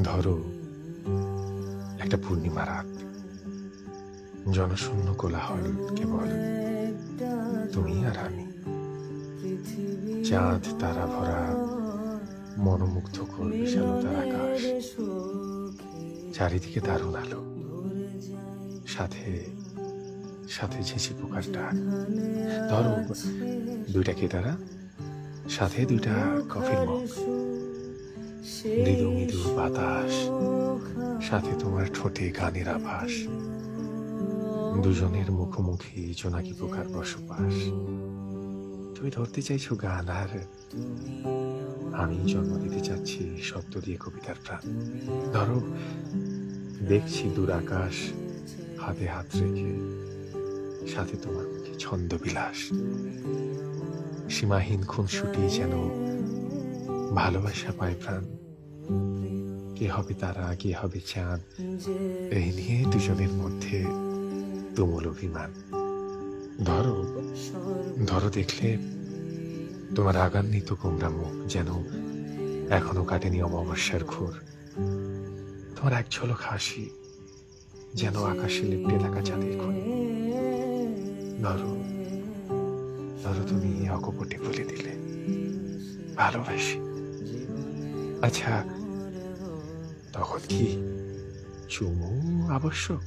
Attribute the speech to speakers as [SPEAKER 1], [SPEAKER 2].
[SPEAKER 1] ধরো একটা পূর্ণিমা রাত, জনশূন্য কোলাহল, কেবল তুমি আর আমি। চাঁদ তারা ভরা মনোমুগ্ধকর বিশালতার আকাশ, চারিদিকে দারুণ আলো, সাথে সাথে ঝিঝি পোকার ডাক। ধরো দুইটা কেদারা, সাথে দুইটা কফির মগ, মৃদু মৃদু বাতাস, সাথে তোমার ঠোঁটে গানের আভাস, দুজনের মুখোমুখি জোনাকি পোকার বসবাস। তুমি ধরতে চাইছো গান, আর আমি জন্ম দিতে চাচ্ছি শব্দ দিয়ে কবিতার প্রাণ। ধরো দেখছি দূর আকাশ, হাতে হাত রেখে, সাথে তোমার মুখে ছন্দ বিলাস, সীমাহীন খুনসুটি যেন ভালোবাসা পায় প্রাণ। কে হবে তারা, কে হবে চাঁদ, এই নিয়ে দুজনের মধ্যে তুমুল অভিমান। ধরো ধরো দেখলে তোমার আগান্বিত গোমরা মুখ যেন এখনো কাটেনি অমাবস্যার ঘোর। তোমার এক ঝলক হাসি যেন আকাশে লেপ্টে থাকা চাঁদের খনি। ধরো ধরো তুমি অকপটে বলে দিলে ভালোবাসি। আচ্ছা, তখন কি চুমু আবশ্যক?